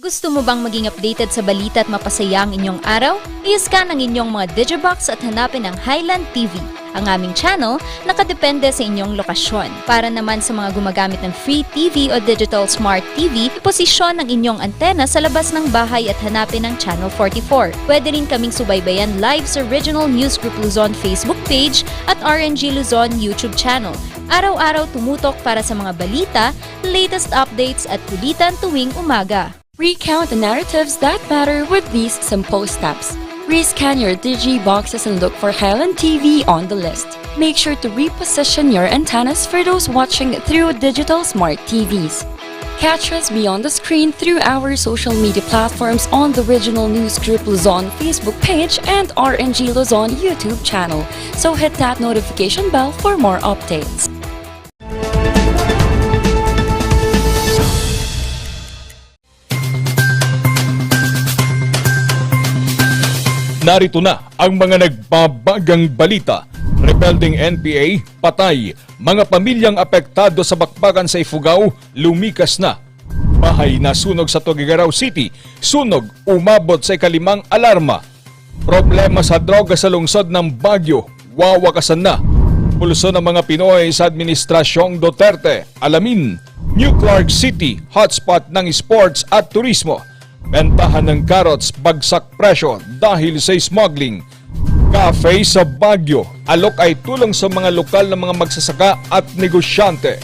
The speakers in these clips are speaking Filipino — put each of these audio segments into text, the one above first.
Gusto mo bang maging updated sa balita at mapasaya ang inyong araw? I-scan ang inyong mga Digibox at hanapin ang Highland TV. Ang aming channel, nakadepende sa inyong lokasyon. Para naman sa mga gumagamit ng free TV o digital smart TV, posisyon ang inyong antena sa labas ng bahay at hanapin ang Channel 44. Pwede rin kaming subaybayan live sa Regional News Group Luzon Facebook page at RNG Luzon YouTube channel. Araw-araw tumutok para sa mga balita, latest updates at kulitan tuwing umaga. Recount the narratives that matter with these simple steps. Rescan your Digiboxes and look for Highland TV on the list. Make sure to reposition your antennas for those watching through digital smart TVs. Catch us beyond the screen through our social media platforms on the Regional News Group Luzon Facebook page and RNG Luzon YouTube channel. So hit that notification bell for more updates. Narito na ang mga nagbabagang balita. Rebelding NPA, patay. Mga pamilyang apektado sa bakbakan sa Ifugao, lumikas na. Bahay na sunog sa Tuguegarao City. Sunog, umabot sa ikalimang alarma. Problema sa droga sa lungsod ng Baguio, wawakasan na. Pulso ng mga Pinoy sa Administrasyong Duterte. Alamin, New Clark City, hotspot ng sports at turismo. Bentahan ng carrots, bagsak presyo dahil sa smuggling. Cafe sa Baguio, alok ay tulong sa mga lokal na mga magsasaka at negosyante.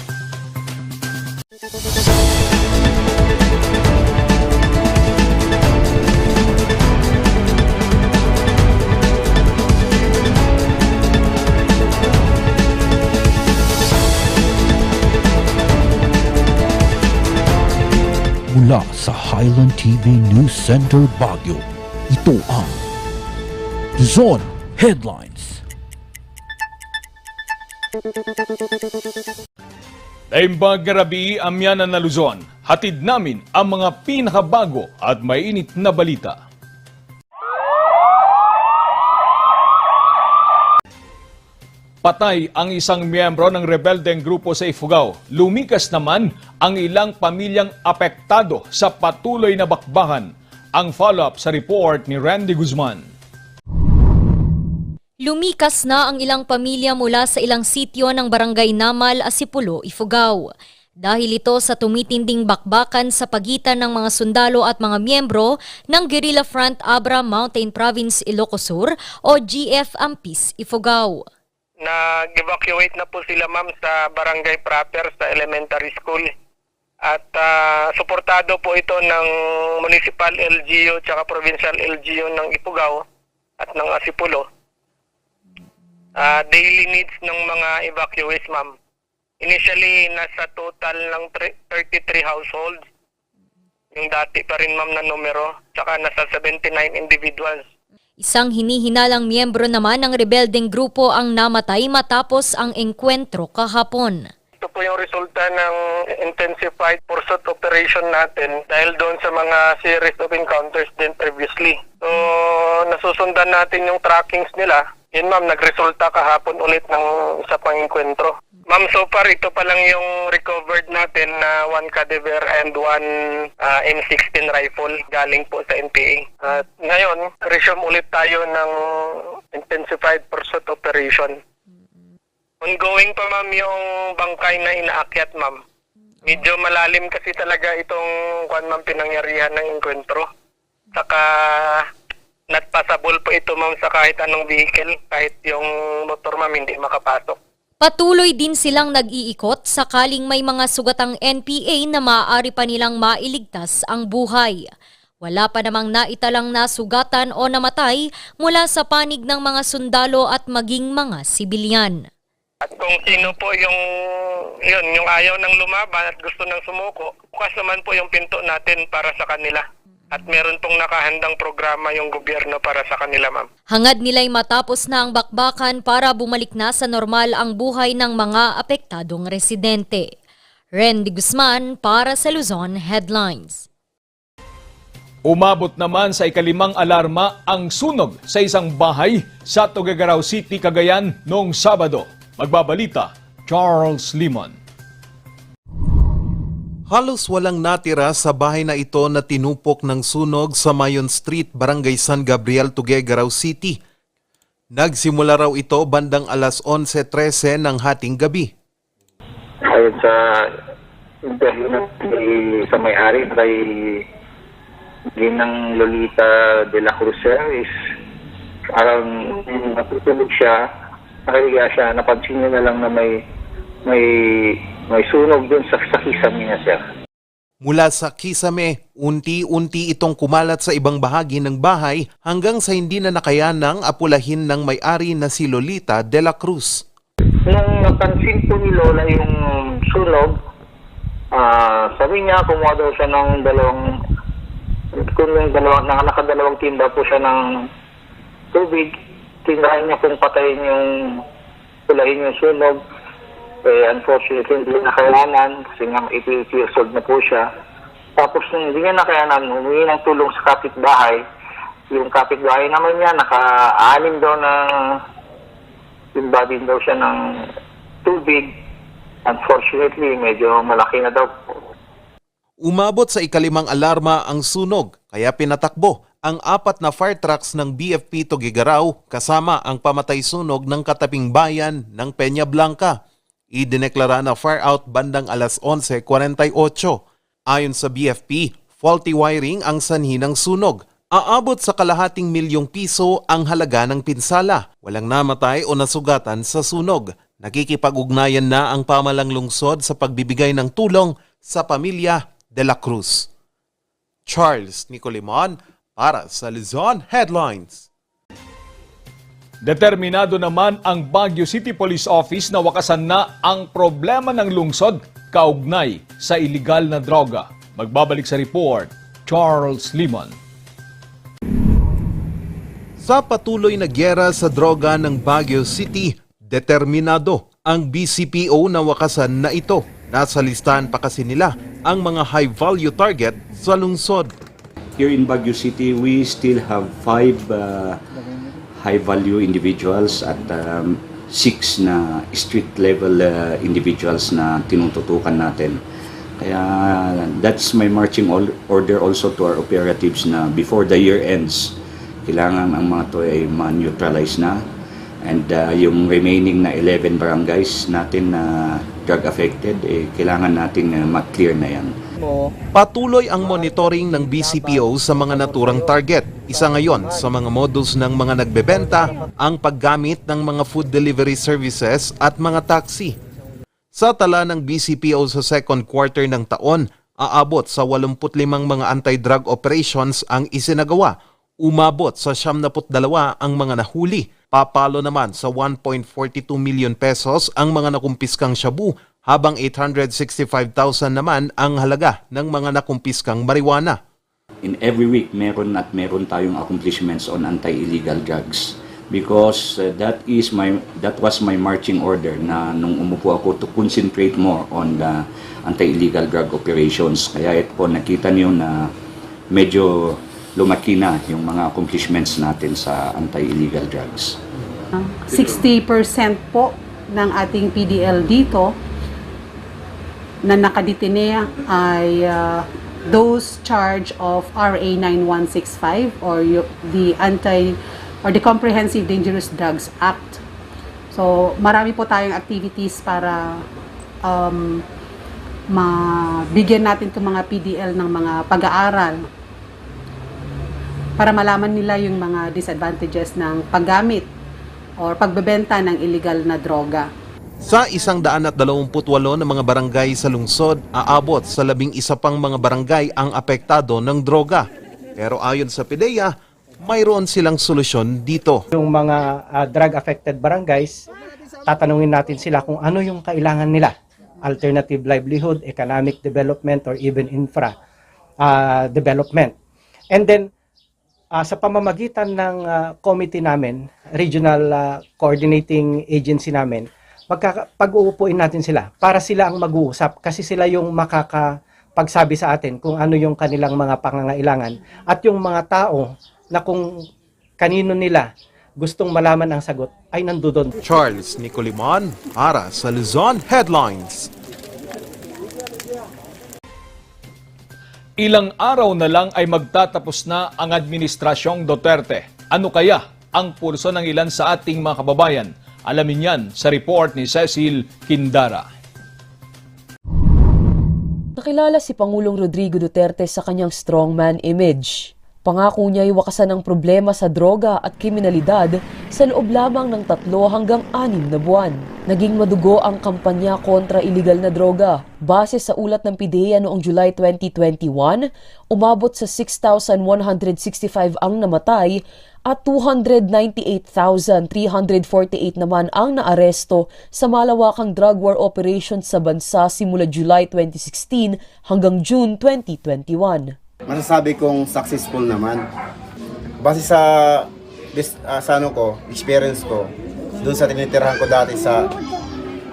Mula sa Highland TV News Center Baguio, ito ang Luzon Headlines. Daimbag Garabi, Amyanan na Luzon, hatid namin ang mga pinakabago at mainit na balita. Patay ang isang miyembro ng rebeldeng grupo sa Ifugao. Lumikas naman ang ilang pamilyang apektado sa patuloy na bakbakan. Ang follow-up sa report ni Randy Guzman. Lumikas na ang ilang pamilya mula sa ilang sityo ng Barangay Namal, Asipulo, Ifugao. Dahil ito sa tumitinding bakbakan sa pagitan ng mga sundalo at mga miyembro ng Guerrilla Front Abra Mountain Province Ilocos Sur o GF Ampis, Ifugao. Nag-evacuate na po sila ma'am sa barangay proper sa elementary school. At suportado po ito ng municipal LGU at provincial LGU ng Ifugao at ng Asipulo. Daily needs ng mga evacuees ma'am. Initially, nasa total ng 33 households. Yung dati pa rin ma'am na numero. Tsaka nasa 79 individuals. Isang hinihinalang miyembro naman ng rebeldeng grupo ang namatay matapos ang engkwentro kahapon. Ito po yung resulta ng intensified pursuit operation natin dahil doon sa mga series of encounters din previously. So, nasusundan natin yung trackings nila. Yun ma'am, nagresulta kahapon ulit ng isa pang engkwentro. Ma'am, so far ito pa lang yung recovered natin na 1 cadaver and 1 M16 rifle galing po sa NPA. At ngayon, resume ulit tayo ng intensified pursuit operation. Ongoing pa ma'am yung bangkay na inaakyat ma'am. Medyo malalim kasi talaga itong pinangyarihan ng engkwentro. Saka not passable po ito ma'am sa kahit anong vehicle, kahit yung motor ma'am hindi makapasok. Patuloy din silang nag-iikot sakaling may mga sugatang NPA na maaari pa nilang mailigtas ang buhay. Wala pa namang naitalang nasugatan o namatay mula sa panig ng mga sundalo at maging mga sibilyan. At kung sino po yung ayaw ng lumaban at gusto ng sumuko, bukas naman po yung pinto natin para sa kanila. At meron pong nakahandang programa yung gobyerno para sa kanila, ma'am. Hangad nila'y matapos na ang bakbakan para bumalik na sa normal ang buhay ng mga apektadong residente. Randy Guzman para sa Luzon Headlines. Umabot naman sa ikalimang alarma ang sunog sa isang bahay sa Tuguegarao City, Cagayan noong Sabado. Magbabalita, Charles Limon. Halos walang natira sa bahay na ito na tinupok ng sunog sa Mayon Street, Barangay San Gabriel, Tuguegarao City. Nagsimula raw ito bandang alas 11:13 ng hating gabi. Ayon sa interview sa may-ari kay Ginang Lolita de la Cruz is parang natutulog siya, nakahiga siya, napansin niya na lang na may sunog dun sa kisame niya, sir. Mula sa kisame, unti-unti itong kumalat sa ibang bahagi ng bahay hanggang sa hindi na nakayanang apulahin ng may-ari na si Lolita de la Cruz. Nung napansin po ni Lola yung sunog, sabi niya kumuha daw siya ng nakadalawang timba po siya ng tubig. Tindahan niya kung patayin pulahin yung sunog. Unfortunately, hindi nakayanan kasi nga 88 years old na po siya. Tapos nung hindi niya nakayanan, humingi ng tulong sa kapitbahay. Yung kapitbahay naman niya, naka-anim daw na timba din daw siya ng tubig. Unfortunately, medyo malaki na daw po. Umabot sa ikalimang alarma ang sunog, kaya pinatakbo ang 4 na fire trucks ng BFP Tuguegarao kasama ang pamatay sunog ng katabing bayan ng Peña Blanca. Idineklara na fire out bandang alas 11:48. Ayon sa BFP, faulty wiring ang sanhi ng sunog. Aabot sa kalahating milyong piso ang halaga ng pinsala. Walang namatay o nasugatan sa sunog. Nakikipag-ugnayan na ang pamalang lungsod sa pagbibigay ng tulong sa pamilya de la Cruz. Charles Nicolimon para sa Luzon Headlines. Determinado naman ang Baguio City Police Office na wakasan na ang problema ng lungsod kaugnay sa iligal na droga. Magbabalik sa report, Charles Limon. Sa patuloy na gyera sa droga ng Baguio City, determinado ang BCPO na wakasan na ito. Nasa listahan pa kasi nila ang mga high-value target sa lungsod. Here in Baguio City, we still have 5 high-value individuals at 6 na street-level individuals na tinututukan natin. Kaya that's my marching order also to our operatives na before the year ends, kailangan ang mga to ay ma-neutralize na. And yung remaining na 11 barangays natin na drug-affected, kailangan natin ma-clear na yan. Patuloy ang monitoring ng BCPO sa mga naturang target. Isa ngayon sa mga modus ng mga nagbebenta ang paggamit ng mga food delivery services at mga taxi. Sa tala ng BCPO sa second quarter ng taon, aabot sa 85 mga anti-drug operations ang isinagawa. Umabot sa 72 ang mga nahuli. Papalo naman sa 1.42 million pesos ang mga nakumpiskang shabu, habang 865,000 naman ang halaga ng mga nakumpiskang marijuana. In every week, meron tayong accomplishments on anti-illegal drugs because that was my marching order na nung umupo ako to concentrate more on the anti-illegal drug operations. Kaya ito po, nakita niyo na medyo lumaki na yung mga accomplishments natin sa anti-illegal drugs. 60% po ng ating PDL dito na nakadetine ay those charged of RA 9165 or the Comprehensive Dangerous Drugs Act. So marami po tayong activities para mabigyan natin itong mga PDL ng mga pag-aaral para malaman nila yung mga disadvantages ng paggamit or pagbebenta ng illegal na droga. Sa 128 na mga barangay sa lungsod, aabot sa 11 pang mga barangay ang apektado ng droga. Pero ayon sa PDEA, mayroon silang solusyon dito. Yung mga drug-affected barangays, tatanungin natin sila kung ano yung kailangan nila. Alternative livelihood, economic development, or even infra development. And then, sa pamamagitan ng committee namin, regional coordinating agency namin, pag-uupuin natin sila para sila ang mag-uusap kasi sila yung makakapagsabi sa atin kung ano yung kanilang mga pangangailangan at yung mga tao na kung kanino nila gustong malaman ang sagot ay nandoon. Charles Nicolimon para sa Luzon Headlines. Ilang araw na lang ay magtatapos na ang Administrasyong Duterte. Ano kaya ang pulso ng ilan sa ating mga kababayan? Alamin yan sa report ni Cecil Quindara. Nakilala si Pangulong Rodrigo Duterte sa kanyang strongman image. Pangako niya ay wakasan ang problema sa droga at kriminalidad sa loob lamang ng 3 hanggang 6 na buwan. Naging madugo ang kampanya kontra iligal na droga. Base sa ulat ng PIDEA noong July 2021, umabot sa 6,165 ang namatay at 298,348 naman ang naaresto sa malawakang drug war operations sa bansa simula July 2016 hanggang June 2021. Masasabi kong successful naman. Base sa experience ko, doon sa tinitirahan ko dati sa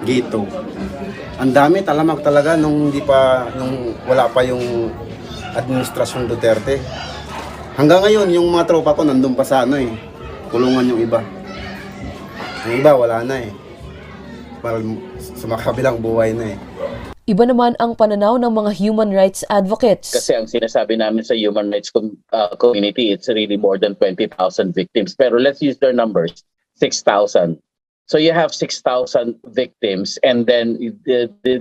Gate 2. Ang dami talamak talaga nung wala pa yung administrasyon Duterte. Hanggang ngayon, yung mga tropa ko nandun pa sa kulungan yung iba. Yung iba wala na Parang sumakabilang buhay na Iba naman ang pananaw ng mga human rights advocates. Kasi ang sinasabi namin sa human rights community, it's really more than 20,000 victims. Pero let's use their numbers, 6,000. So you have 6,000 victims and then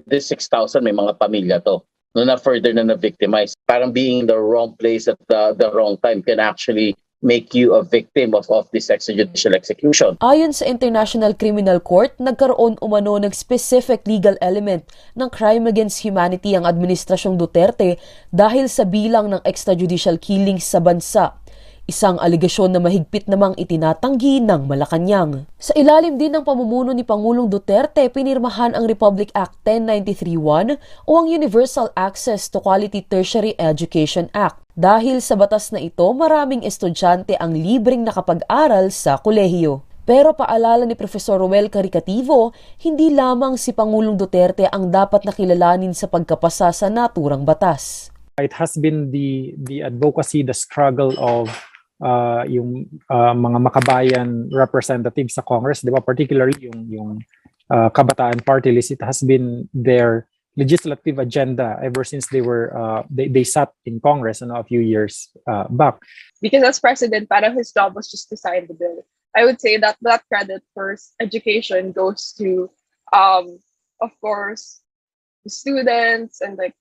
this 6,000 may mga pamilya to. No, na further na na-victimize. Parang being in the wrong place at the wrong time can actually make you a victim of this extrajudicial execution. Ayon sa International Criminal Court, nagkaroon umano ng specific legal element ng crime against humanity ang Administrasyong Duterte dahil sa bilang ng extrajudicial killings sa bansa. Isang aligasyon na mahigpit namang itinatanggi ng Malacanang. Sa ilalim din ng pamumuno ni Pangulong Duterte, pinirmahan ang Republic Act 10931 o ang Universal Access to Quality Tertiary Education Act. Dahil sa batas na ito, maraming estudyante ang libreng nakapag-aral sa kolehiyo. Pero paalala ni Profesor Ruel Caricativo, hindi lamang si Pangulong Duterte ang dapat nakilalanin sa pagkapasa sa naturang batas. It has been the advocacy, the struggle of yung mga makabayan representatives sa Congress, di ba? Particularly yung Kabataan Party List, it has been their legislative agenda ever since they sat in Congress a few years back. Because as president, parang his job was just to sign the bill. I would say that credit for education goes to, of course, the students and the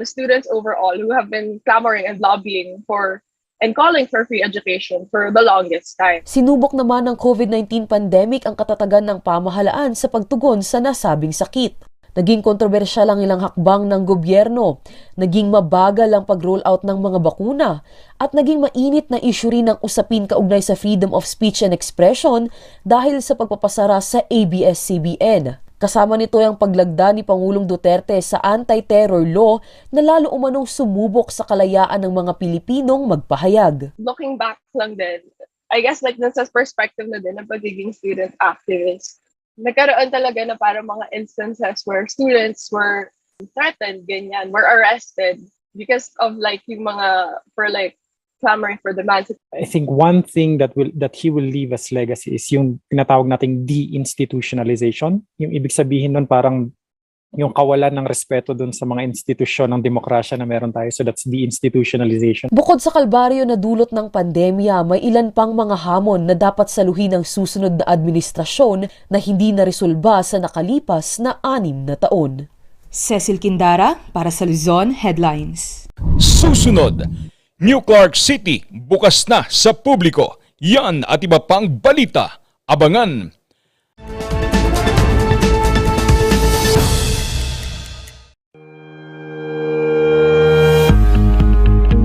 students overall who have been clamoring and lobbying for and calling for free education for the longest time. Sinubok naman ng COVID-19 pandemic ang katatagan ng pamahalaan sa pagtugon sa nasabing sakit. Naging kontrobersyal ang ilang hakbang ng gobyerno, naging mabagal ang pag-roll out ng mga bakuna, at naging mainit na issue rin ang usapin kaugnay sa freedom of speech and expression dahil sa pagpapasara sa ABS-CBN. Kasama nito ang paglagda ni Pangulong Duterte sa anti-terror law na lalo umanong sumubok sa kalayaan ng mga Pilipinong magpahayag. Looking back lang din, I guess nasa perspective na din ng pagiging student activist, nagkaroon talaga na parang mga instances where students were threatened, ganyan, were arrested because of yung mga, for clamoring for demands. I think one thing that he will leave as legacy is yung tinatawag nating deinstitutionalization. Yung ibig sabihin nun parang yung kawalan ng respeto dun sa mga institusyon ng demokrasya na meron tayo. So that's deinstitutionalization. Bukod sa kalbaryo na dulot ng pandemya, may ilan pang mga hamon na dapat saluhin ng susunod na administrasyon na hindi naresolba sa nakalipas na 6 na taon. Cecil Quindara para sa Luzon Headlines. Susunod, New Clark City bukas na sa publiko. Yan at iba pang balita. Abangan!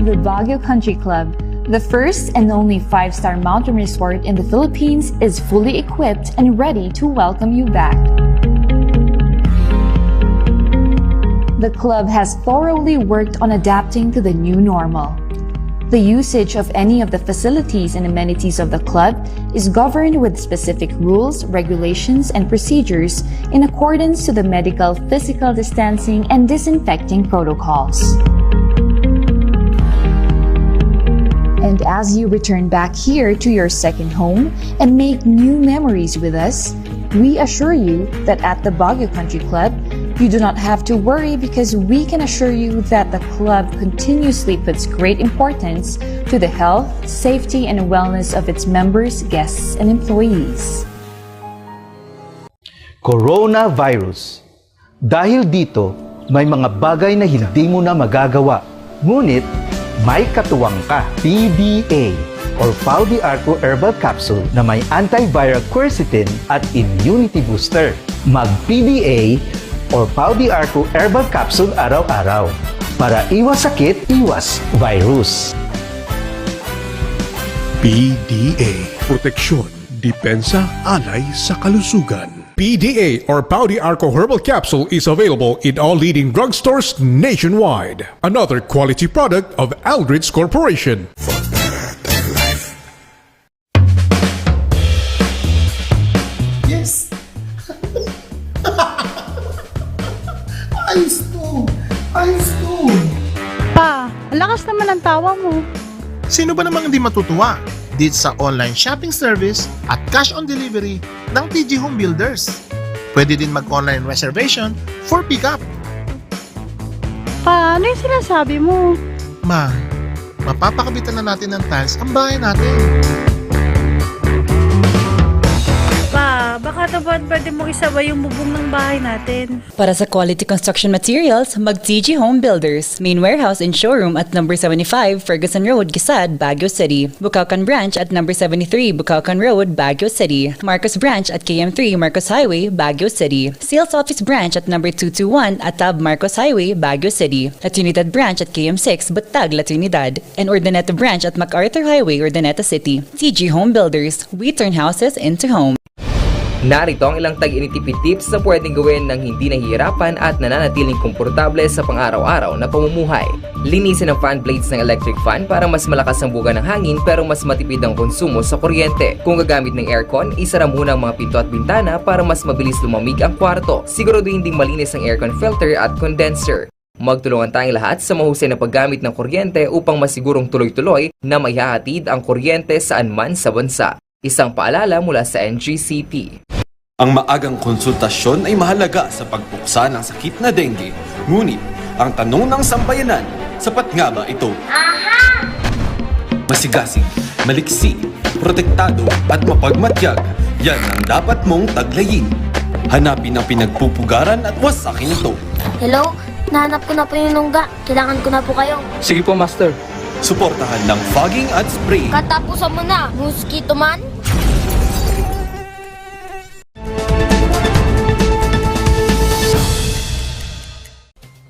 The Baguio Country Club, the first and only 5-star mountain resort in the Philippines, is fully equipped and ready to welcome you back. The club has thoroughly worked on adapting to the new normal. The usage of any of the facilities and amenities of the club is governed with specific rules, regulations, and procedures in accordance to the medical, physical distancing, and disinfecting protocols. And as you return back here to your second home and make new memories with us, we assure you that at the Baguio Country Club, You do not have to worry because we can assure you that the club continuously puts great importance to the health, safety, and wellness of its members, guests, and employees. Coronavirus. Dahil dito, may mga bagay na hindi mo na magagawa. Ngunit, may katuwang ka. PDA or Pau de Arco Herbal Capsule na may antiviral quercetin at immunity booster. Mag-PDA or Pau de Arco Herbal Capsule araw-araw para iwas sakit, iwas virus. PDA. Proteksyon, depensa, alay sa kalusugan. PDA or Pau de Arco Herbal Capsule is available in all leading drugstores nationwide. Another quality product of Aldrich Corporation. Yes! Ayos to! Ayos to! Pa, lakas naman ang tawa mo. Sino ba namang hindi matutuwa dito sa online shopping service at cash on delivery ng TG Home Builders? Pwede din mag-online reservation for pickup. Pa, ano yung sinasabi mo? Ma, mapapakabitan na natin ng tiles ang bahay natin. Pa, baka pwede mong isabay yung bubong ng bahay natin. Para sa quality construction materials, mag-TG Home Builders. Main warehouse and showroom at number 75 Ferguson Road, Gisad, Baguio City. Bucaucan Branch at number 73 Bucaucan Road, Baguio City. Marcos Branch at KM3 Marcos Highway, Baguio City. Sales Office Branch at number 221 at Tab Marcos Highway, Baguio City. La Trinidad Branch at KM6 Batag, La Trinidad. And Urdaneta Branch at MacArthur Highway, Urdaneta City. TG Home Builders. We turn houses into home. Narito ang ilang tag-initipid tips na pwedeng gawin ng hindi nahihirapan at nananatiling komportable sa pang-araw-araw na pamumuhay. Linisin ang fan blades ng electric fan para mas malakas ang buga ng hangin pero mas matipid ang konsumo sa kuryente. Kung gagamit ng aircon, isara muna ang mga pinto at bintana para mas mabilis lumamig ang kwarto. Siguraduhin ding malinis ang aircon filter at condenser. Magtulungan tayong lahat sa mahusay na paggamit ng kuryente upang masigurong tuloy-tuloy na may hahatid ang kuryente saan man sa bansa. Isang paalala mula sa NGCP. Ang maagang konsultasyon ay mahalaga sa pagpuksa ng sakit na dengue. Ngunit, ang tanong ng sambayanan, sapat nga ba ito? Aha! Masigasig, maliksi, protektado at mapagmatyag, yan ang dapat mong taglayin. Hanapin ang pinagpupugaran at wasakin ito. Hello? Nahanap ko na po yung nungga. Kailangan ko na po kayo. Sige po, Master. Suportahan ng fogging at spray. Katapusan mo na, mosquito man.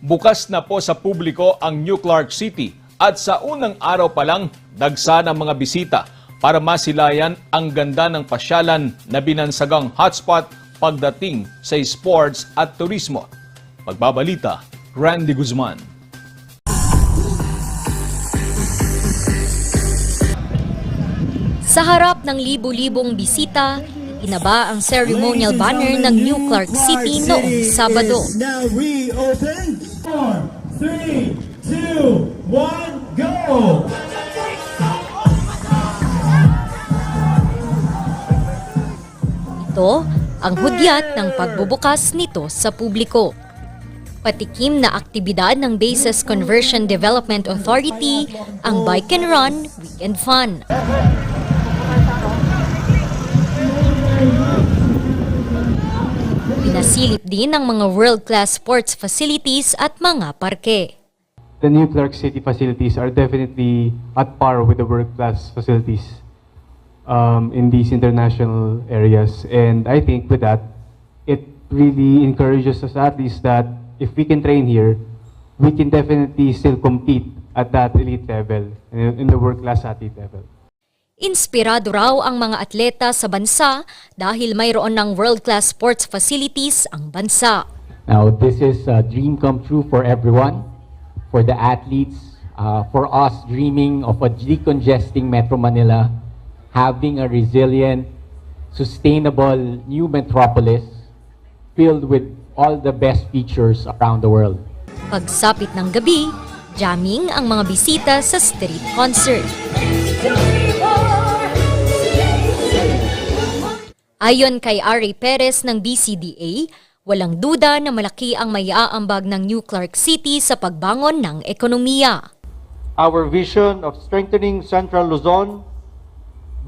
Bukas na po sa publiko ang New Clark City at sa unang araw pa lang dagsa ng mga bisita para masilayan ang ganda ng pasyalan na binansagang hotspot pagdating sa sports at turismo. Pagbabalita, Randy Guzman. Sa harap ng libu-libong bisita, inaba ang ceremonial banner ng New Clark City noong Sabado. Now reopen. 4, 3, 2, 1, go! Ito ang hudyat ng pagbubukas nito sa publiko. Patikim na aktibidad ng Bases Conversion Development Authority ang Bike and Run Weekend Fun. Pinasilip din ng mga world-class sports facilities at mga parke. The New Clark City facilities are definitely at par with the world-class facilities in these international areas. And I think with that, it really encourages us athletes that if we can train here, we can definitely still compete at that elite level, in the world-class athlete level. Inspirado raw ang mga atleta sa bansa dahil mayroon ng world-class sports facilities ang bansa. Now, this is a dream come true for everyone, for the athletes, for us dreaming of a decongesting Metro Manila, having a resilient, sustainable new metropolis filled with all the best features around the world. Pagsapit ng gabi, jamming ang mga bisita sa street concert. Ayon kay Ari Perez ng DCDA, Walang duda na malaki ang maiaambag ng New Clark City sa pagbangon ng ekonomiya. Our vision of strengthening Central Luzon,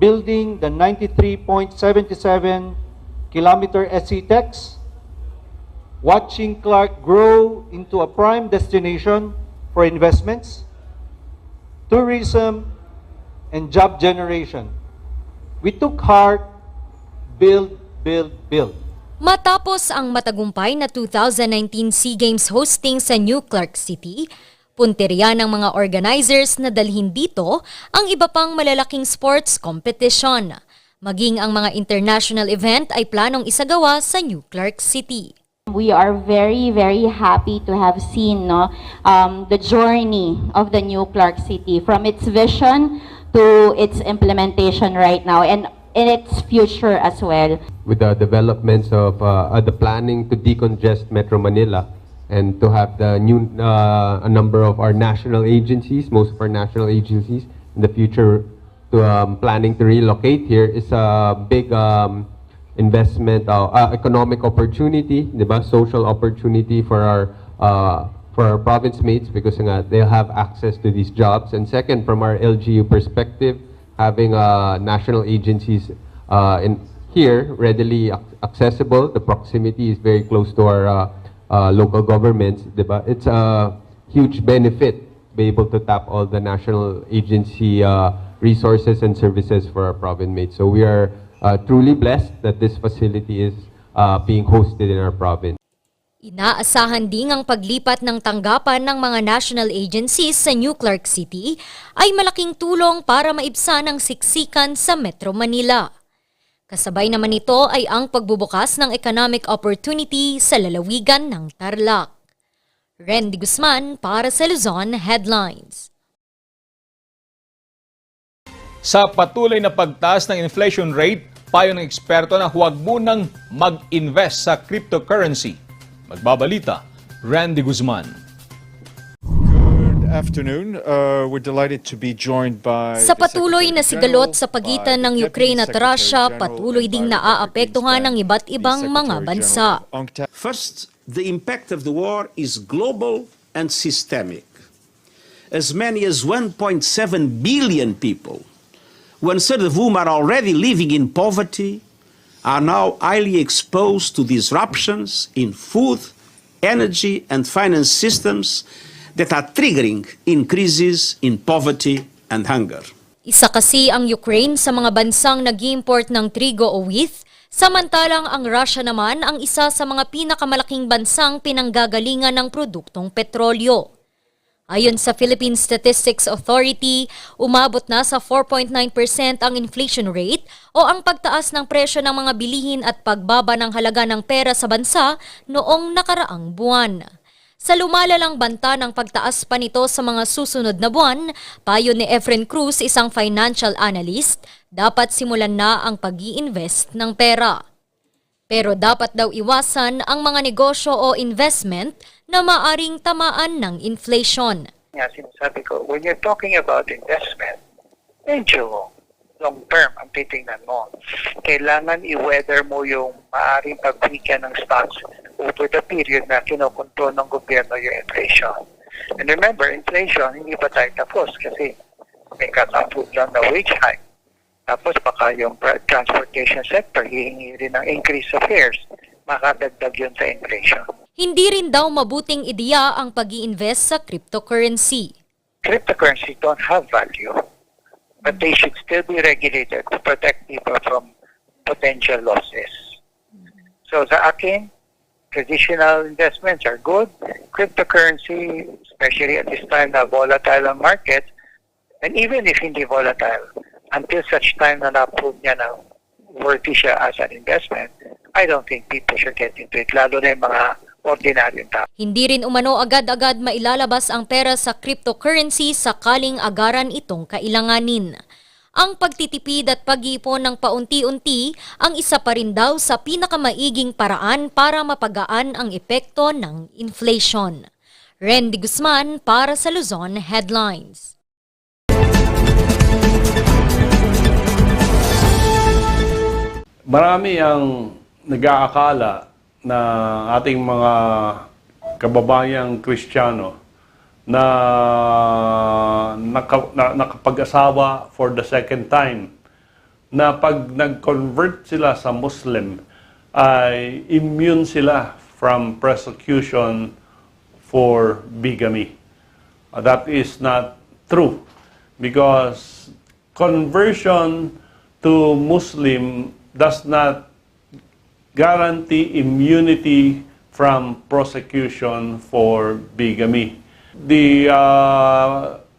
building the 93.77-kilometer SC-TEX, watching Clark grow into a prime destination for investments, tourism, and job generation. We took heart, build, build, build. Matapos ang matagumpay na 2019 SEA Games hosting sa New Clark City, punteriya ng mga organizers na dalhin dito ang iba pang malalaking sports competition. Maging ang mga international event ay planong isagawa sa New Clark City. We are very, very happy to have seen the journey of the New Clark City from its vision to its implementation right now and in its future as well. With the developments of the planning to decongest Metro Manila and to have the new a number of our national agencies, most of our national agencies in the future to planning to relocate here is a big investment, economic opportunity, diba? Social opportunity for our province mates because they'll have access to these jobs. And second, from our LGU perspective, having national agencies in here readily accessible, the proximity is very close to our local governments, diba? It's a huge benefit be able to tap all the national agency resources and services for our province mates. So we are truly blessed that this facility is being hosted in our province. Inaasahan ding ang paglipat ng tanggapan ng mga national agencies sa New Clark City ay malaking tulong para maibsan ang siksikan sa Metro Manila. Kasabay naman ito ay ang pagbubukas ng economic opportunity sa lalawigan ng Tarlac. Randy Guzman para sa Luzon Headlines. Sa patuloy na pagtaas ng inflation rate, payo ng eksperto na huwag munang mag-invest sa cryptocurrency. Magbabalita, Randy Guzman. Good afternoon. We're delighted to be joined by Sa patuloy na sigalot sa pagitan ng Ukraine at Russia, patuloy ding naaapektuhan ng iba't ibang mga bansa. First, the impact of the war is global and systemic. As many as 1.7 billion people, one-third of whom are already living in poverty, are now highly exposed to disruptions in food, energy, and finance systems that are triggering increases in poverty and hunger. Isa kasi ang Ukraine sa mga bansang nag-import ng trigo o wheat, samantalang ang Russia naman ang isa sa mga pinakamalaking bansang pinanggagalingan ng produktong petrolyo. Ayon sa Philippine Statistics Authority, umabot na sa 4.9% ang inflation rate o ang pagtaas ng presyo ng mga bilihin at pagbaba ng halaga ng pera sa bansa noong nakaraang buwan. Sa lumalalang banta ng pagtaas pa nito sa mga susunod na buwan, payo ni Efren Cruz, isang financial analyst, dapat simulan na ang pag-i-invest ng pera. Pero dapat daw iwasan ang mga negosyo o investment na maaring tamaan ng inflation. Nga sinasabi ko, when you're talking about investment, medyo long term ang titingnan mo. Kailangan i-weather mo yung maaring pag-weaken ng stocks over the period na kinokontrol ng gobyerno yung inflation. And remember, inflation, hindi pa tayo tapos kasi may cut-off lang na wage hike. Tapos baka yung transportation sector, hihingi rin ng increase sa fares, makadagdag yun sa inflation. Hindi rin daw mabuting ideya ang pag-i-invest sa cryptocurrency. Cryptocurrency don't have value, but they should still be regulated to protect people from potential losses. So sa akin, traditional investments are good. Cryptocurrency, especially at this time na volatile ang market, and even if hindi volatile, until such time na na-prove niya na worthy siya as an investment, I don't think people should get into it, lalo na yung mga ordinaryong tao. Hindi rin umano agad-agad mailalabas ang pera sa cryptocurrency sakaling agaran itong kailanganin. Ang pagtitipid at pag-iipon ng paunti-unti ang isa pa rin daw sa pinakamaiging paraan para mapagaan ang epekto ng inflation. Randy Guzman para sa Luzon Headlines. Marami ang nag-aakala na ating mga kababayang Kristiyano na nakapag-asawa for the second time, na pag nag-convert sila sa Muslim, ay immune sila from persecution for bigamy. That is not true, because conversion to Muslim does not guarantee immunity from prosecution for bigamy. The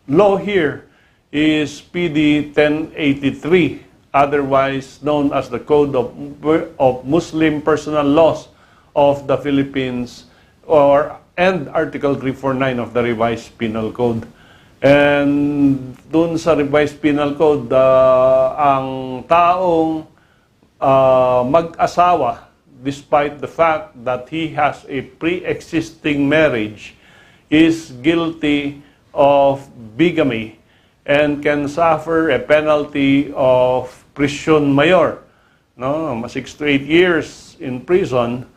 law here is PD 1083, otherwise known as the Code of Muslim Personal Laws of the Philippines, and Article 349 of the Revised Penal Code. And dun sa Revised Penal Code, ang taong mag-asawa, despite the fact that he has a pre-existing marriage, is guilty of bigamy and can suffer a penalty of prison mayor, 6 to 8 years in prison,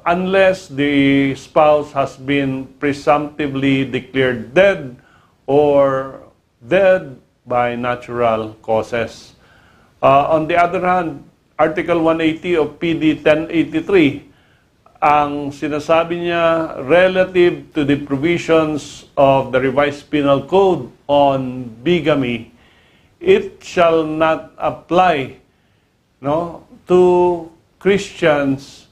unless the spouse has been presumptively declared dead or dead by natural causes. On the other hand, Article 180 of PD 1083, ang sinasabi niya relative to the provisions of the Revised Penal Code on bigamy, it shall not apply to Christians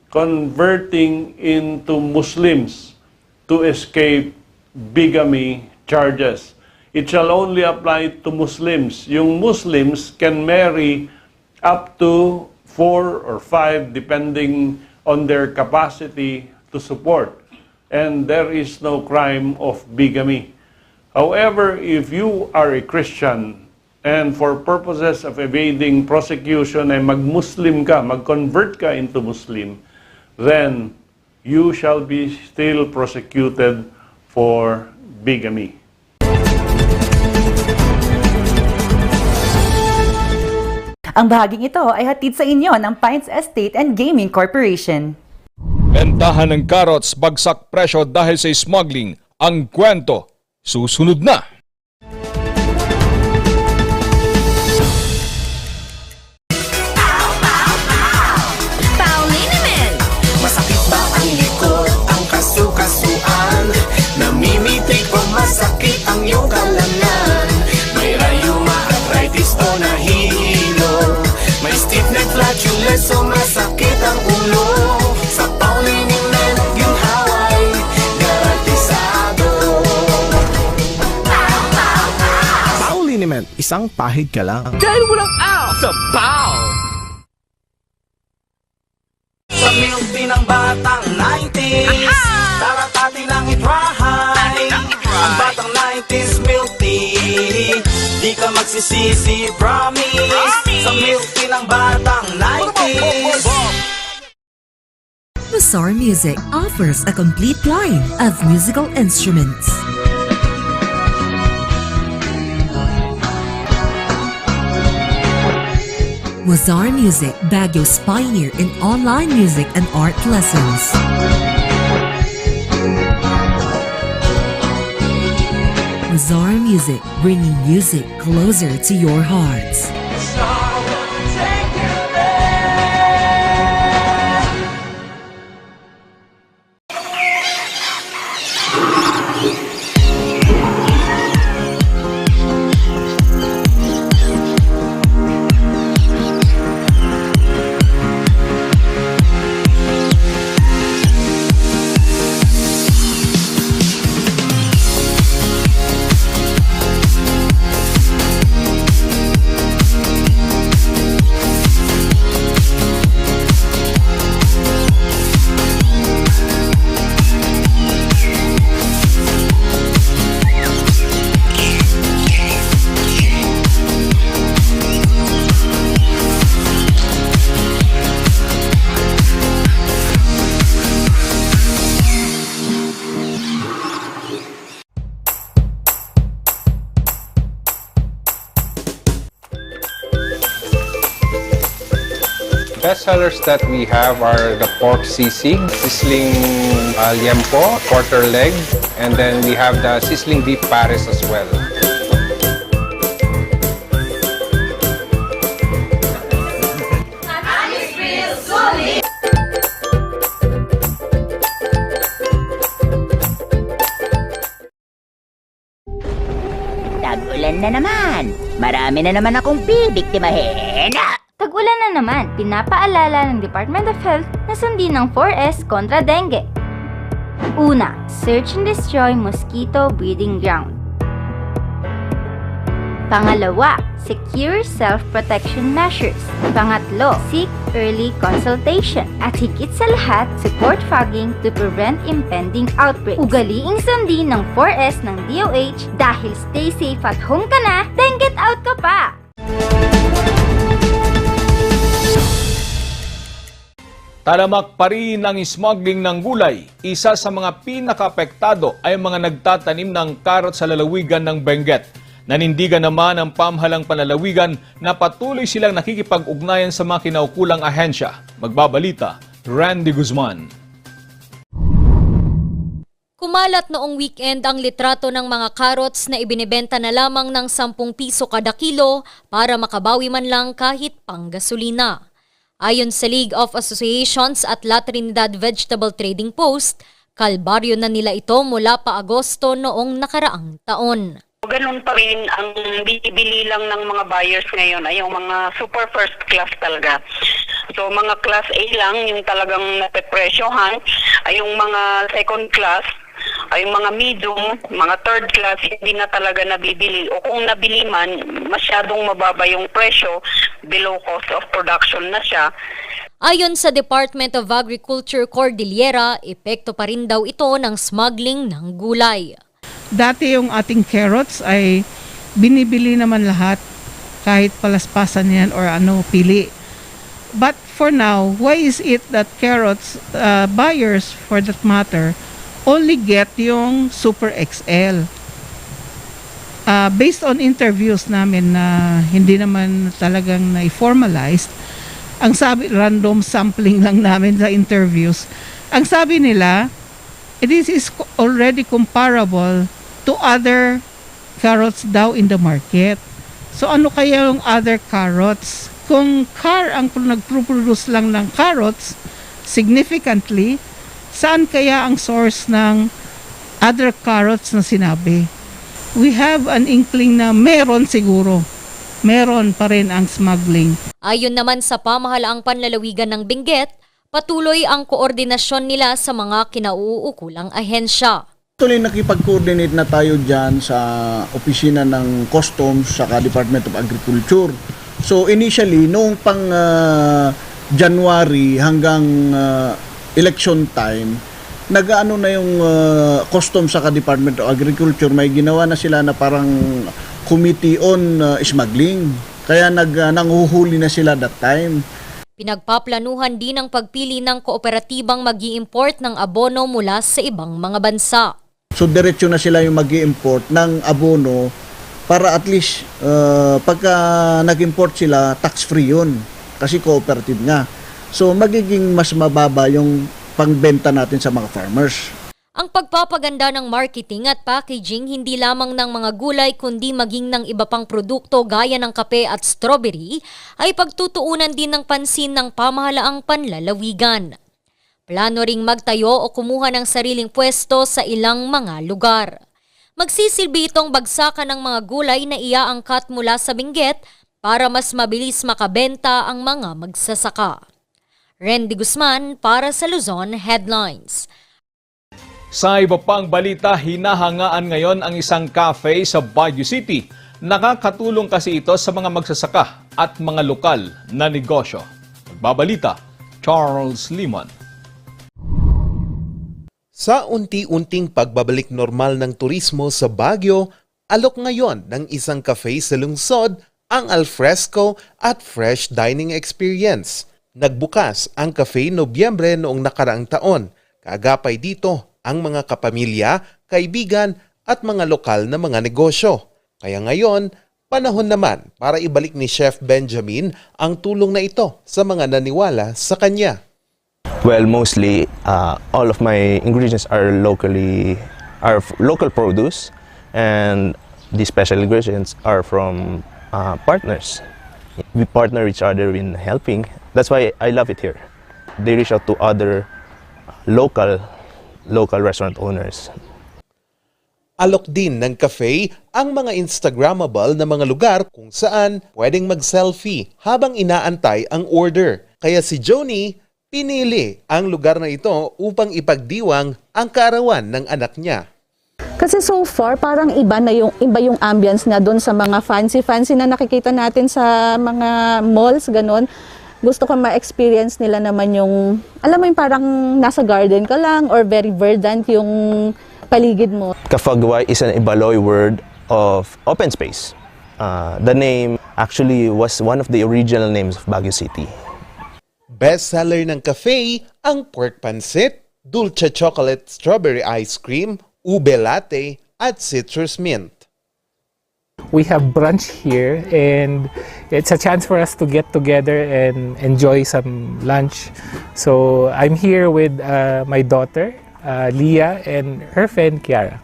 converting into Muslims to escape bigamy charges. It shall only apply to Muslims. Yung Muslims can marry up to 4 or 5 depending on their capacity to support. And there is no crime of bigamy. However, if you are a Christian and for purposes of evading prosecution ay mag-Muslim ka, mag-convert ka into Muslim, then you shall be still prosecuted for bigamy. Ang bahaging ito ay hatid sa inyo ng Pines Estate and Gaming Corporation. Bentahan ng carrots, bagsak presyo dahil sa smuggling. Ang kwento, susunod na. Masakit ba ang likod, ang kasu-kasuan? Namimitig o masakit ang iyong kalamnan? May rayuma, arthritis o nahihilo? May stiff neck, flatulence o masakit ang ulo? Sa Pauliniment, ginhaway, garantisado. Pauliniment, isang pahid ka lang. Dahil walang out sa Pau! Sa milk tea ng batang 90s, dapat atin lang i-try. Ang batang 90s milk tea, di ka magsisisi, promise. Sa milk tea ng batang 90s. Mazar Music offers a complete line of musical instruments. Mazar Music, Baguio's pioneer in online music and art lessons. Mazar Music, bringing music closer to your hearts. Best sellers that we have are the pork sisig, sizzling liempo, quarter leg, and then we have the sizzling beef pares as well. Tag-ulan na naman. Marami na naman akong bibiktimahin. Tag-ulan na naman, pinapaalala ng Department of Health na sundin ng 4S kontra dengue. Una, search and destroy mosquito breeding ground. Pangalawa, secure self-protection measures. Pangatlo, seek early consultation. At higit sa lahat, support fogging to prevent impending outbreaks. Ugaliing sundin ng 4S ng DOH dahil stay safe at home ka na, then get out ka pa! Talamak pa rin ang smuggling ng gulay. Isa sa mga pinaka-apektado ay mga nagtatanim ng karot sa lalawigan ng Benguet. Nanindigan naman ang pamahalang panlalawigan na patuloy silang nakikipag-ugnayan sa mga kinaukulang ahensya. Magbabalita, Randy Guzman. Kumalat noong weekend ang litrato ng mga carrots na ibinebenta na lamang ng 10 piso kada kilo para makabawi man lang kahit panggasolina. Ayon sa League of Associations at La Trinidad Vegetable Trading Post, kalbaryo na nila ito mula pa Agosto noong nakaraang taon. Ganun pa rin ang bibili lang ng mga buyers ngayon ay yung mga super first class talaga. So mga class A lang yung talagang napepresyohan, ay yung mga second class, ay yung mga medium, mga third class hindi na talaga nabibili. O kung nabili man, masyadong mababa yung presyo, below cost of production na siya. Ayon sa Department of Agriculture Cordillera, epekto pa rin daw ito ng smuggling ng gulay. Dati yung ating carrots ay binibili naman lahat kahit palaspasan yan or pili. But for now, why is it that carrots buyers for that matter only get yung Super XL? Based on interviews namin na hindi naman talagang na-formalized, ang sabi, random sampling lang namin sa interviews, ang sabi nila, this is already comparable to other carrots daw in the market. So ano kaya yung other carrots? Kung ang nagproduce lang ng carrots significantly, saan kaya ang source ng other carrots na sinabi? We have an inkling na meron siguro. Meron pa rin ang smuggling. Ayon naman sa pamahalaang panlalawigan ng Benguet, patuloy ang koordinasyon nila sa mga kinauukulang ahensya. Tuloy nakipag-coordinate na tayo dyan sa opisina ng Customs sa Department of Agriculture. So initially, noong pang January hanggang election time, nag-ano na yung Customs sa Department of Agriculture, may ginawa na sila na parang committee on smuggling. Kaya nanghuhuli na sila that time. Pinagpaplanuhan din ang pagpili ng kooperatibang mag-i-import ng abono mula sa ibang mga bansa. So diretso na sila yung mag-i-import ng abono para at least pagka nag-import sila, tax-free yun. Kasi cooperative nga. So magiging mas mababa yung pangbenta natin sa mga farmers. Ang pagpapaganda ng marketing at packaging hindi lamang ng mga gulay kundi maging ng iba pang produkto gaya ng kape at strawberry ay pagtutuunan din ng pansin ng pamahalaang panlalawigan. Plano ring magtayo o kumuha ng sariling pwesto sa ilang mga lugar. Magsisilbi itong bagsakan ng mga gulay na iaangkat mula sa Benguet para mas mabilis makabenta ang mga magsasaka. Randy Guzman para sa Luzon Headlines. Sa iba pang balita, hinahangaan ngayon ang isang cafe sa Baguio City. Nakakatulong kasi ito sa mga magsasaka at mga lokal na negosyo. Magbabalita, Charles Liman. Sa unti-unting pagbabalik normal ng turismo sa Baguio, alok ngayon ng isang cafe sa lungsod ang alfresco at fresh dining experience. Nagbukas ang cafe Nobyembre noong nakaraang taon. Kaagapay dito ang mga kapamilya, kaibigan at mga lokal na mga negosyo. Kaya ngayon, Panahon naman para ibalik ni Chef Benjamin ang tulong na ito sa mga naniwala sa kanya. Well, mostly all of my ingredients are local produce, and the special ingredients are from partners. We partner each other in helping. That's why I love it here. They reach out to other local restaurant owners. Alok din ng cafe ang mga Instagrammable na mga lugar kung saan pwedeng mag-selfie habang inaantay ang order. Kaya si Joni pinili ang lugar na ito upang ipagdiwang ang kaarawan ng anak niya. Kasi so far, parang iba yung ambience na doon sa mga fancy na nakikita natin sa mga malls, ganun. Gusto ko ma-experience nila naman yung, alam mo yung parang nasa garden ka lang or very verdant yung paligid mo. Kafagway is an Ibaloy word of open space. The name actually was one of the original names of Baguio City. Bestseller ng cafe ang pork pancit, dulce chocolate strawberry ice cream, ube latte, at citrus mint. We have brunch here and it's a chance for us to get together and enjoy some lunch. So I'm here with my daughter, Leah, and her friend Kiara.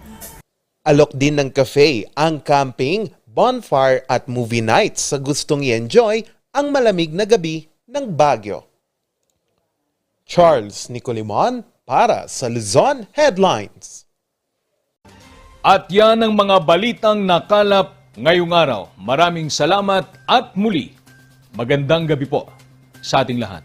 Alok din ng cafe ang camping, bonfire at movie nights sa gustong i-enjoy ang malamig na gabi ng Baguio. Charles Nicolimon para sa Luzon Headlines. At yan ang mga balitang nakalap ngayong araw. Maraming salamat at muli, magandang gabi po sa ating lahat.